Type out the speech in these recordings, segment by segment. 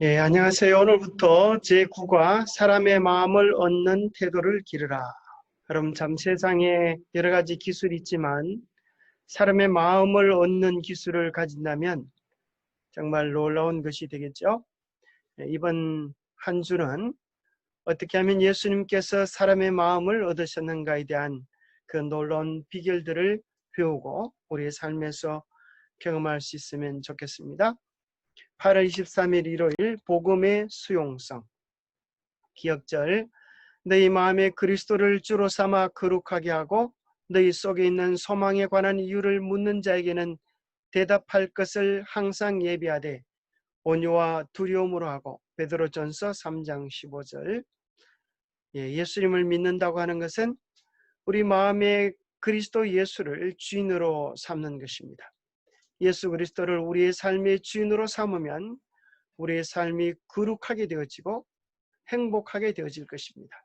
예, 안녕하세요. 오늘부터 제9과 사람의 마음을 얻는 태도를 기르라. 그럼 참 세상에 여러 가지 기술이 있지만 사람의 마음을 얻는 기술을 가진다면 정말 놀라운 것이 되겠죠. 예, 이번 한 주는 어떻게 하면 예수님께서 사람의 마음을 얻으셨는가에 대한 그 놀라운 비결들을 배우고 우리의 삶에서 경험할 수 있으면 좋겠습니다. 8월 23일 일요일 복음의 수용성 기억절 너희 마음에 그리스도를 주로 삼아 거룩하게 하고 너희 속에 있는 소망에 관한 이유를 묻는 자에게는 대답할 것을 항상 예비하되 온유와 두려움으로 하고 베드로전서 3장 15절 예수님을 믿는다고 하는 것은 우리 마음에 그리스도 예수를 주인으로 삼는 것입니다. 예수 그리스도를 우리의 삶의 주인으로 삼으면 우리의 삶이 거룩하게 되어지고 행복하게 되어질 것입니다.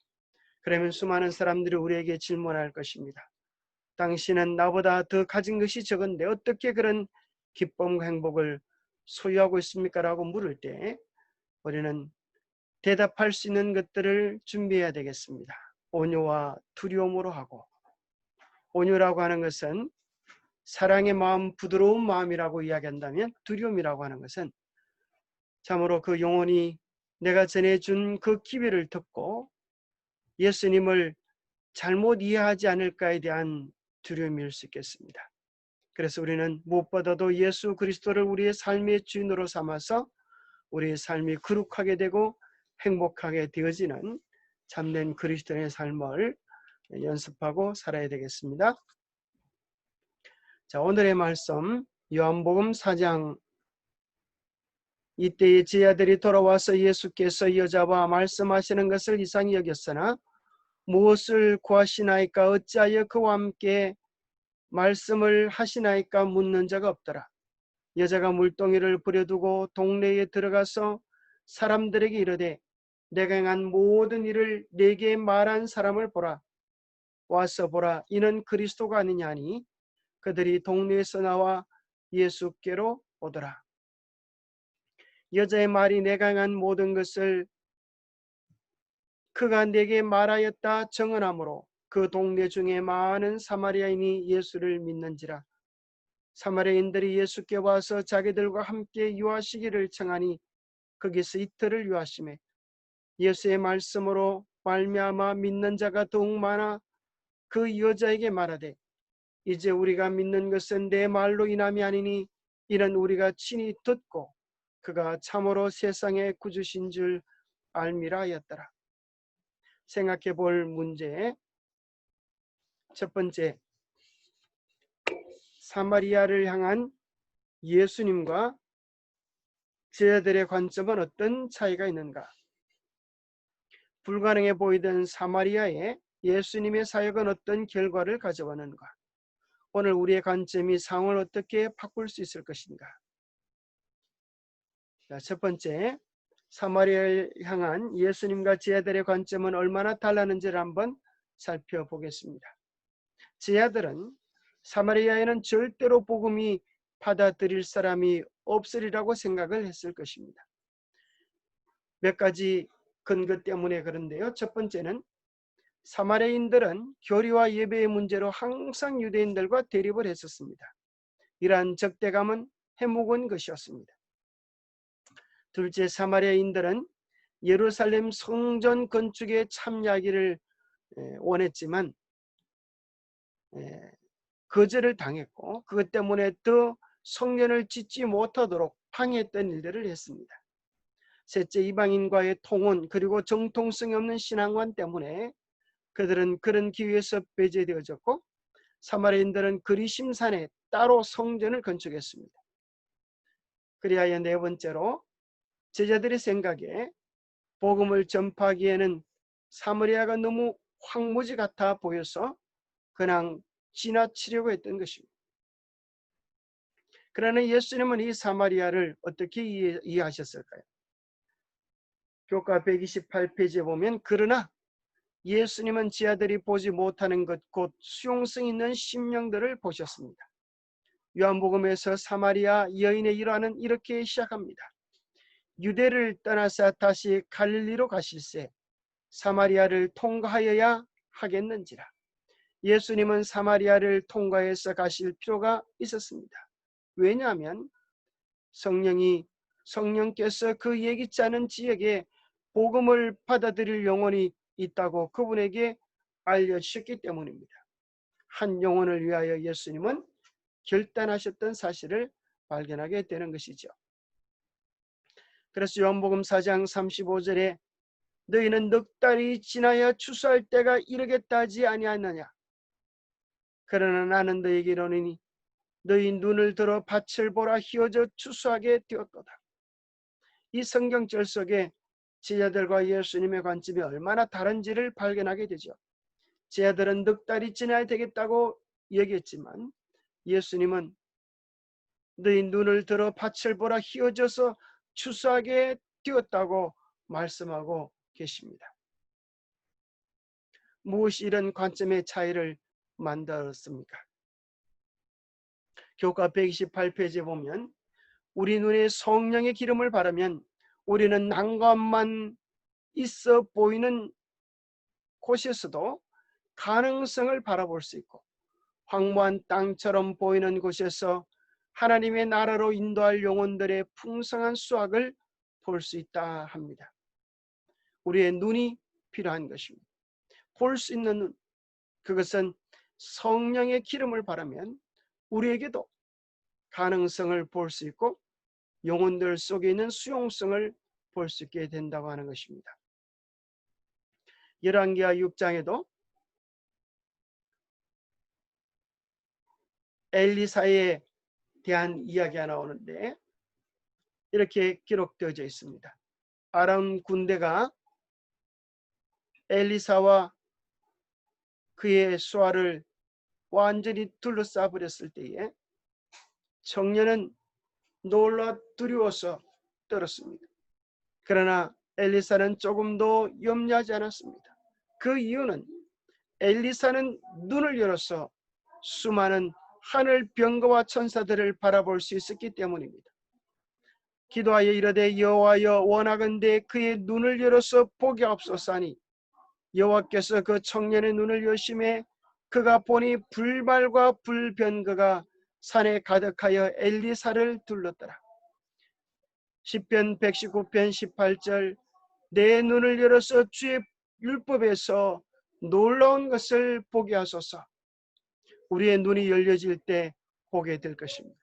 그러면 수많은 사람들이 우리에게 질문할 것입니다. 당신은 나보다 더 가진 것이 적은데 어떻게 그런 기쁨과 행복을 소유하고 있습니까? 라고 물을 때 우리는 대답할 수 있는 것들을 준비해야 되겠습니다. 온유와 두려움으로 하고, 온유라고 하는 것은 사랑의 마음, 부드러운 마음이라고 이야기한다면, 두려움이라고 하는 것은 참으로 그 영혼이 내가 전해준 그 기회를 듣고 예수님을 잘못 이해하지 않을까에 대한 두려움일 수 있겠습니다. 그래서 우리는 무엇보다도 예수 그리스도를 우리의 삶의 주인으로 삼아서 우리의 삶이 거룩하게 되고 행복하게 되어지는 참된 그리스도인의 삶을 연습하고 살아야 되겠습니다. 자, 오늘의 말씀 요한복음 4장 이때의 제자들이 돌아와서 예수께서 여자와 말씀하시는 것을 이상히 여겼으나 무엇을 구하시나이까 어찌하여 그와 함께 말씀을 하시나이까 묻는 자가 없더라. 여자가 물동이를 부려두고 동네에 들어가서 사람들에게 이르되 내가 행한 모든 일을 내게 말한 사람을 보라. 와서 보라. 이는 그리스도가 아니냐 하니 그들이 동네에서 나와 예수께로 오더라. 여자의 말이 내가 행한 모든 것을 그가 내게 말하였다 정언하므로 그 동네 중에 많은 사마리아인이 예수를 믿는지라. 사마리아인들이 예수께 와서 자기들과 함께 유하시기를 청하니 거기서 이틀을 유하시매 예수의 말씀으로 말미암아 믿는 자가 더욱 많아 그 여자에게 말하되 이제 우리가 믿는 것은 내 말로 인함이 아니니 이는 우리가 친히 듣고 그가 참으로 세상의 구주신 줄 알미라 하였더라. 생각해 볼 문제 첫 번째, 사마리아를 향한 예수님과 제자들의 관점은 어떤 차이가 있는가? 불가능해 보이던 사마리아에 예수님의 사역은 어떤 결과를 가져왔는가? 오늘 우리의 관점이 상황을 어떻게 바꿀 수 있을 것인가? 자, 첫 번째, 사마리아를 향한 예수님과 제자들의 관점은 얼마나 달랐는지를 한번 살펴보겠습니다. 제자들은 사마리아에는 절대로 복음이 받아들일 사람이 없으리라고 생각을 했을 것입니다. 몇 가지 근거 때문에 그런데요. 첫 번째는 사마리아인들은 교리와 예배의 문제로 항상 유대인들과 대립을 했었습니다. 이러한 적대감은 해묵은 것이었습니다. 둘째, 사마리아인들은 예루살렘 성전 건축에 참여하기를 원했지만 거절을 당했고 그것 때문에 더 성전을 짓지 못하도록 방해했던 일들을 했습니다. 셋째, 이방인과의 통혼 그리고 정통성이 없는 신앙관 때문에 그들은 그런 기회에서 배제되어졌고 사마리아인들은 그리심산에 따로 성전을 건축했습니다. 그리하여 네 번째로 제자들의 생각에 복음을 전파하기에는 사마리아가 너무 황무지 같아 보여서 그냥 지나치려고 했던 것입니다. 그러나 예수님은 이 사마리아를 어떻게 이해하셨을까요? 교과 128페이지에 보면 그러나 예수님은 제자들이 보지 못하는 것 곧 수용성 있는 심령들을 보셨습니다. 요한복음에서 사마리아 여인의 일화는 이렇게 시작합니다. 유대를 떠나서 다시 갈릴리로 가실새 사마리아를 통과하여야 하겠는지라. 예수님은 사마리아를 통과해서 가실 필요가 있었습니다. 왜냐하면 성령께서 그 예기치 않은 지역에 복음을 받아들일 영혼이 있다고 그분에게 알려주셨기 때문입니다. 한 영혼을 위하여 예수님은 결단하셨던 사실을 발견하게 되는 것이죠. 그래서 요한복음 4장 35절에 너희는 넉 달이 지나야 추수할 때가 이르겠다 하지 아니하느냐. 그러나 나는 너희에게 이르노니 너희 눈을 들어 밭을 보라 휘어져 추수하게 되었도다. 이 성경절 속에 제자들과 예수님의 관점이 얼마나 다른지를 발견하게 되죠. 제자들은 넉 달이 지나야 되겠다고 얘기했지만 예수님은 너희 눈을 들어 밭을 보라 휘어져서 추수하게 되었다고 말씀하고 계십니다. 무엇이 이런 관점의 차이를 만들었습니까? 교과 128페이지에 보면 우리 눈에 성령의 기름을 바르면 우리는 난관만 있어 보이는 곳에서도 가능성을 바라볼 수 있고 황무한 땅처럼 보이는 곳에서 하나님의 나라로 인도할 영혼들의 풍성한 수확을 볼 수 있다 합니다. 우리의 눈이 필요한 것입니다. 볼 수 있는 눈, 그것은 성령의 기름을 바르면 우리에게도 가능성을 볼 수 있고 영혼들 속에 있는 수용성을 볼 수 있게 된다고 하는 것입니다. 열왕기하 6장에도 엘리사에 대한 이야기가 나오는데 이렇게 기록되어져 있습니다. 아람 군대가 엘리사와 그의 수하를 완전히 둘러싸 버렸을 때에 청년은 놀라 두려워서 떨었습니다. 그러나 엘리사는 조금도 염려하지 않았습니다. 그 이유는 엘리사는 눈을 열어서 수많은 하늘 병거와 천사들을 바라볼 수 있었기 때문입니다. 기도하여 이르되 여호와여 원하건대 그의 눈을 열어서 보게 없소서 하니 여호와께서 그 청년의 눈을 여심해 그가 보니 불발과 불변거가 산에 가득하여 엘리사를 둘렀더라. 시편 119편 18절 내 눈을 열어서 주의 율법에서 놀라운 것을 보게 하소서. 우리의 눈이 열려질 때 보게 될 것입니다.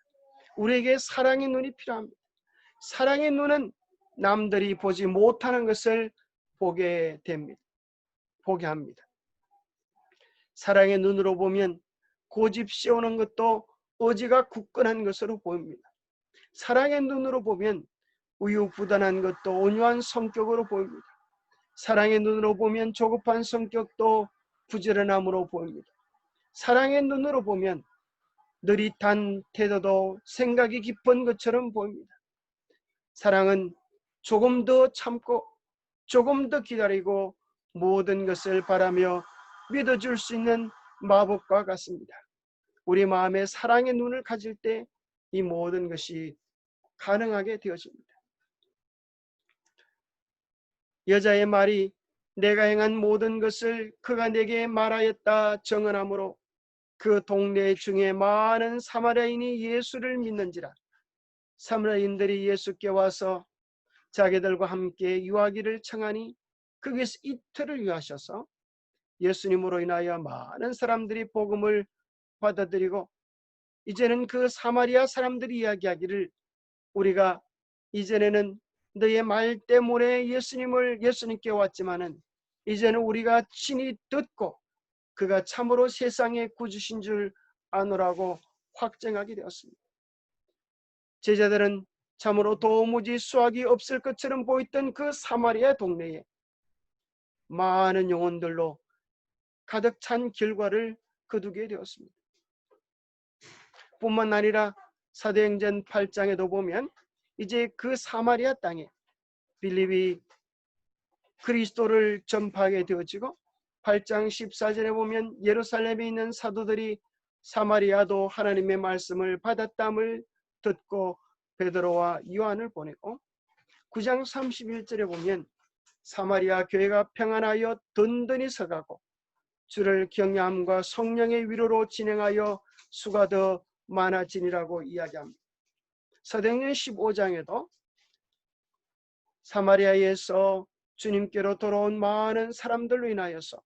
우리에게 사랑의 눈이 필요합니다. 사랑의 눈은 남들이 보지 못하는 것을 보게 됩니다. 보게 합니다. 사랑의 눈으로 보면 고집 씌우는 것도 의지가 굳건한 것으로 보입니다. 사랑의 눈으로 보면 우유부단한 것도 온유한 성격으로 보입니다. 사랑의 눈으로 보면 조급한 성격도 부지런함으로 보입니다. 사랑의 눈으로 보면 느릿한 태도도 생각이 깊은 것처럼 보입니다. 사랑은 조금 더 참고 조금 더 기다리고 모든 것을 바라며 믿어줄 수 있는 마법과 같습니다. 우리 마음에 사랑의 눈을 가질 때 이 모든 것이 가능하게 되어집니다. 여자의 말이 내가 행한 모든 것을 그가 내게 말하였다 정언하므로 그 동네 중에 많은 사마리아인이 예수를 믿는지라. 사마리아인들이 예수께 와서 자기들과 함께 유하기를 청하니 거기서 이틀을 유하셔서 예수님으로 인하여 많은 사람들이 복음을 받아들이고 이제는 그 사마리아 사람들이 이야기하기를 우리가 이전에는 너의 말 때문에 예수님께 왔지만은 이제는 우리가 친히 듣고 그가 참으로 세상의 구주신 줄 아노라고 확증하게 되었습니다. 제자들은 참으로 도무지 수확이 없을 것처럼 보였던 그 사마리아 동네에 많은 영혼들로 가득 찬 결과를 거두게 되었습니다. 뿐만 아니라 사도행전 8장에도 보면 이제 그 사마리아 땅에 빌립이 그리스도를 전파하게 되어지고 8장 14절에 보면 예루살렘에 있는 사도들이 사마리아도 하나님의 말씀을 받았담을 듣고 베드로와 요한을 보내고 9장 31절에 보면 사마리아 교회가 평안하여 든든히 서가고 주를 경외함과 성령의 위로로 진행하여 수가 더 많아지니라고 이야기합니다. 사도행전 15장에도 사마리아에서 주님께로 돌아온 많은 사람들로 인하여서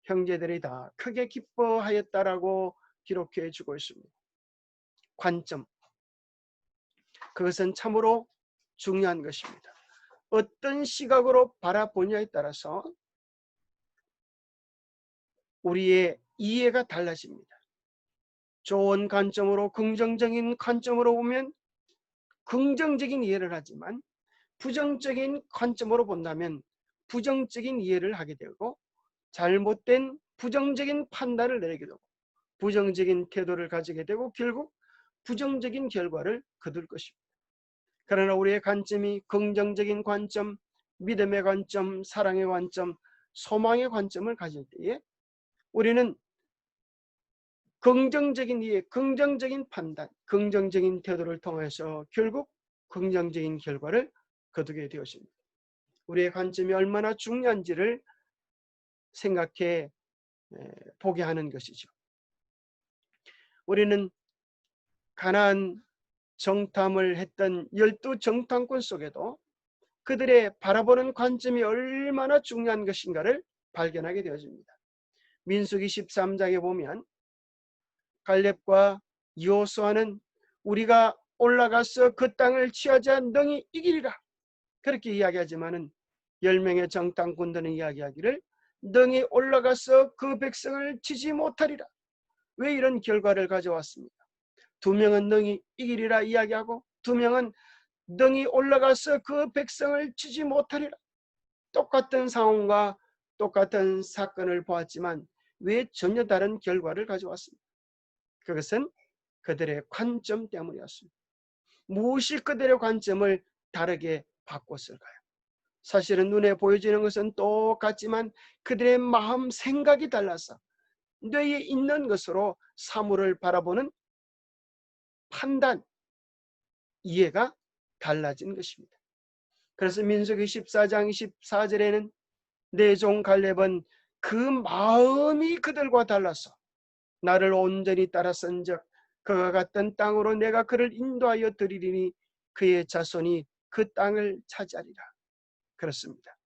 형제들이 다 크게 기뻐하였다라고 기록해 주고 있습니다. 관점, 그것은 참으로 중요한 것입니다. 어떤 시각으로 바라보냐에 따라서 우리의 이해가 달라집니다. 좋은 관점으로, 긍정적인 관점으로 보면 긍정적인 이해를 하지만 부정적인 관점으로 본다면 부정적인 이해를 하게 되고 잘못된 부정적인 판단을 내리게 되고 부정적인 태도를 가지게 되고 결국 부정적인 결과를 거둘 것입니다. 그러나 우리의 관점이 긍정적인 관점, 믿음의 관점, 사랑의 관점, 소망의 관점을 가질 때에 우리는 긍정적인 이해, 긍정적인 판단, 긍정적인 태도를 통해서 결국 긍정적인 결과를 거두게 되었습니다. 우리의 관점이 얼마나 중요한지를 생각해 보게 하는 것이죠. 우리는 가나안 정탐을 했던 12정탐꾼 속에도 그들의 바라보는 관점이 얼마나 중요한 것인가를 발견하게 되어집니다. 민수기 13장에 보면 갈렙과 여호수아는 우리가 올라가서 그 땅을 취하자 능히 이기리라 그렇게 이야기하지만은 10명의 정탐꾼들은 이야기하기를 능히 올라가서 그 백성을 치지 못하리라. 왜 이런 결과를 가져왔습니까? 2명은 능히 이기리라 이야기하고 2명은 능히 올라가서 그 백성을 치지 못하리라. 똑같은 상황과 똑같은 사건을 보았지만 왜 전혀 다른 결과를 가져왔습니까? 그것은 그들의 관점 때문이었습니다. 무엇이 그들의 관점을 다르게 바꿨을까요? 사실은 눈에 보여지는 것은 똑같지만 그들의 마음 생각이 달라서 뇌에 있는 것으로 사물을 바라보는 판단, 이해가 달라진 것입니다. 그래서 민수기 14장 14절에는 내 종 갈렙은 그 마음이 그들과 달라서 나를 온전히 따랐은즉 그가 갔던 땅으로 내가 그를 인도하여 드리리니 그의 자손이 그 땅을 차지하리라. 그렇습니다.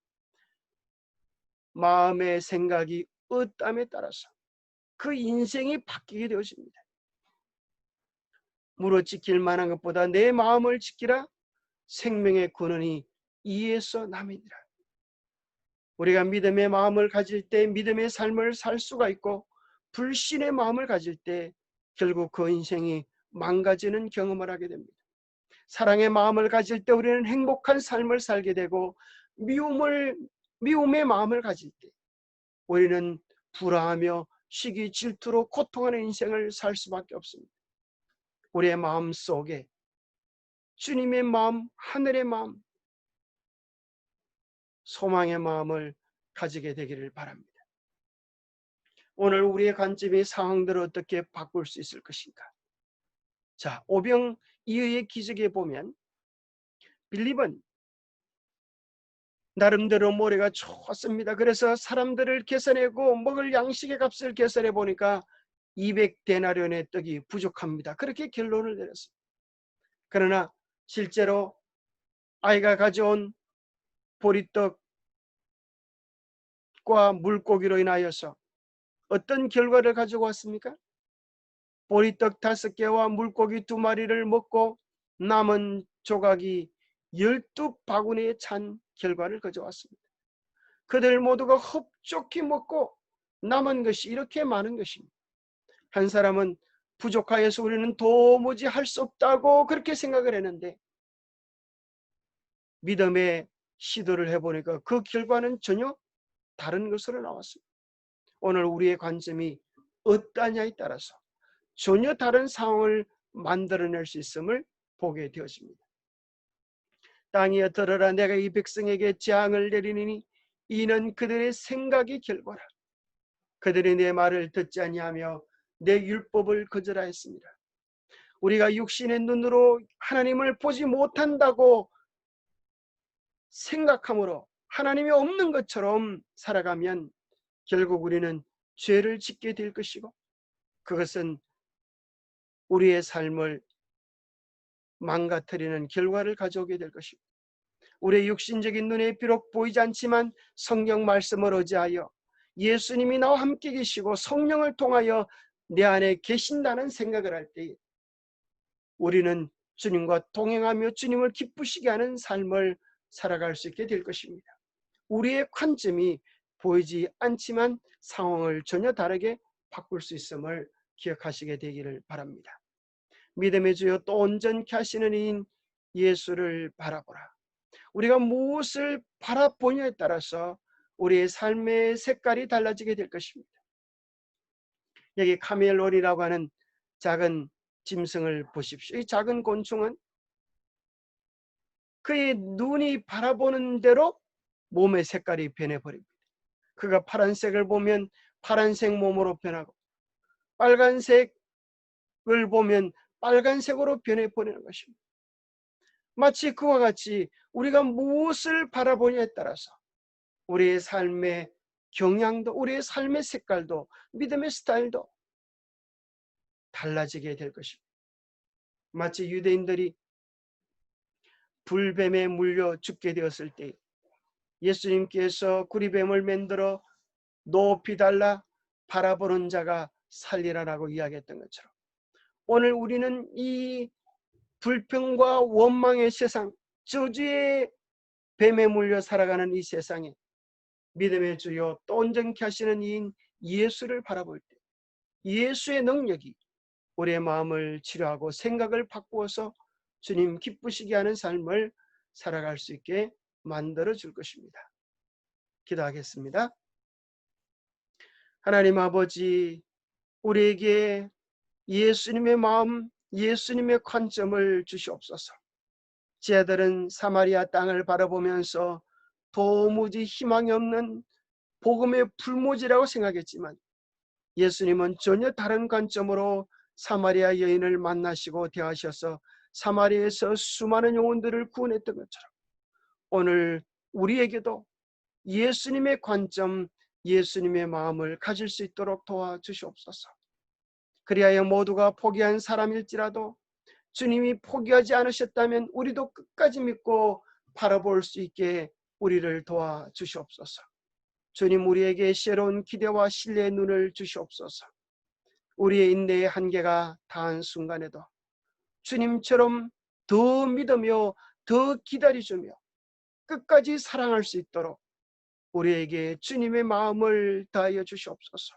마음의 생각이 어떠함에 따라서 그 인생이 바뀌게 되었습니다. 물어 지킬 만한 것보다 내 마음을 지키라. 생명의 근원이 이에서 남이니라. 우리가 믿음의 마음을 가질 때 믿음의 삶을 살 수가 있고 불신의 마음을 가질 때 결국 그 인생이 망가지는 경험을 하게 됩니다. 사랑의 마음을 가질 때 우리는 행복한 삶을 살게 되고 미움의 마음을 가질 때 우리는 불화하며 시기 질투로 고통하는 인생을 살 수밖에 없습니다. 우리의 마음 속에 주님의 마음, 하늘의 마음, 소망의 마음을 가지게 되기를 바랍니다. 오늘 우리의 관점이 상황들을 어떻게 바꿀 수 있을 것인가? 자, 오병이어의 기적에 보면 빌립은 나름대로 모래가 좋습니다. 그래서 사람들을 계산하고 먹을 양식의 값을 계산해 보니까 200데나리온의 떡이 부족합니다. 그렇게 결론을 내렸습니다. 그러나 실제로 아이가 가져온 보리떡과 물고기로 인하여서 어떤 결과를 가지고 왔습니까? 보리떡 5개와 물고기 2마리를 먹고 남은 조각이 12바구니에 찬 결과를 가져왔습니다. 그들 모두가 흡족히 먹고 남은 것이 이렇게 많은 것입니다. 한 사람은 부족하여서 우리는 도무지 할 수 없다고 그렇게 생각을 했는데 믿음의 시도를 해보니까 그 결과는 전혀 다른 것으로 나왔습니다. 오늘 우리의 관점이 어떠냐에 따라서 전혀 다른 상황을 만들어낼 수 있음을 보게 되었습니다. 땅이여 들으라. 내가 이 백성에게 재앙을 내리니 이는 그들의 생각의 결과라. 그들이 내 말을 듣지 아니하며 내 율법을 거절하였습니다. 우리가 육신의 눈으로 하나님을 보지 못한다고 생각함으로 하나님이 없는 것처럼 살아가면 결국 우리는 죄를 짓게 될 것이고, 그것은 우리의 삶을 망가뜨리는 결과를 가져오게 될 것입니다. 우리의 육신적인 눈에 비록 보이지 않지만 성경 말씀을 의지하여 예수님이 나와 함께 계시고 성령을 통하여 내 안에 계신다는 생각을 할 때 우리는 주님과 동행하며 주님을 기쁘시게 하는 삶을 살아갈 수 있게 될 것입니다. 우리의 관점이 보이지 않지만 상황을 전혀 다르게 바꿀 수 있음을 기억하시게 되기를 바랍니다. 믿음의 주여 또 온전케 하시는 이인 예수를 바라보라. 우리가 무엇을 바라보냐에 따라서 우리의 삶의 색깔이 달라지게 될 것입니다. 여기 카멜론이라고 하는 작은 짐승을 보십시오. 이 작은 곤충은 그의 눈이 바라보는 대로 몸의 색깔이 변해버립니다. 그가 파란색을 보면 파란색 몸으로 변하고 빨간색을 보면 빨간색으로 변해버리는 것입니다. 마치 그와 같이 우리가 무엇을 바라보냐에 따라서 우리의 삶의 경향도, 우리의 삶의 색깔도, 믿음의 스타일도 달라지게 될 것입니다. 마치 유대인들이 불뱀에 물려 죽게 되었을 때 예수님께서 구리뱀을 만들어 높이 달라 바라보는 자가 살리라라고 이야기했던 것처럼, 오늘 우리는 이 불평과 원망의 세상, 저주의 뱀에 물려 살아가는 이 세상에 믿음의 주요 또 온전케 하시는 이인 예수를 바라볼 때 예수의 능력이 우리의 마음을 치료하고 생각을 바꾸어서 주님 기쁘시게 하는 삶을 살아갈 수 있게 만들어 줄 것입니다. 기도하겠습니다. 하나님 아버지, 우리에게 예수님의 마음, 예수님의 관점을 주시옵소서. 제 아들은 사마리아 땅을 바라보면서 도무지 희망이 없는 복음의 불모지라고 생각했지만 예수님은 전혀 다른 관점으로 사마리아 여인을 만나시고 대하셔서 사마리아에서 수많은 영혼들을 구원했던 것처럼 오늘 우리에게도 예수님의 관점, 예수님의 마음을 가질 수 있도록 도와주시옵소서. 그리하여 모두가 포기한 사람일지라도 주님이 포기하지 않으셨다면 우리도 끝까지 믿고 바라볼 수 있게 우리를 도와주시옵소서. 주님, 우리에게 새로운 기대와 신뢰의 눈을 주시옵소서. 우리의 인내의 한계가 다한 순간에도 주님처럼 더 믿으며 더 기다려주며 끝까지 사랑할 수 있도록 우리에게 주님의 마음을 다하여 주시옵소서.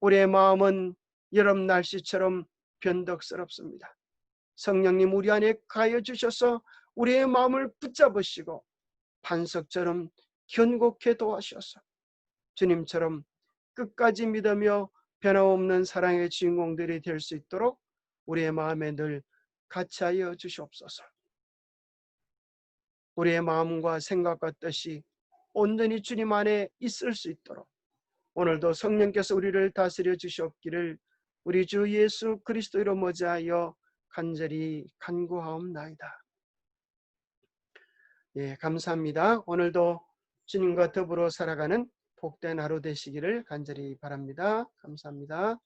우리의 마음은 여름 날씨처럼 변덕스럽습니다. 성령님 우리 안에 가여 주셔서 우리의 마음을 붙잡으시고 반석처럼 견고케 도와주셔서 주님처럼 끝까지 믿으며 변함없는 사랑의 주인공들이 될 수 있도록 우리의 마음에 늘 같이하여 주시옵소서. 우리의 마음과 생각과 뜻이 온전히 주님 안에 있을 수 있도록 오늘도 성령께서 우리를 다스려 주시옵기를 우리 주 예수 그리스도로 모자하여 간절히 간구하옵나이다. 예, 감사합니다. 오늘도 주님과 더불어 살아가는 복된 하루 되시기를 간절히 바랍니다. 감사합니다.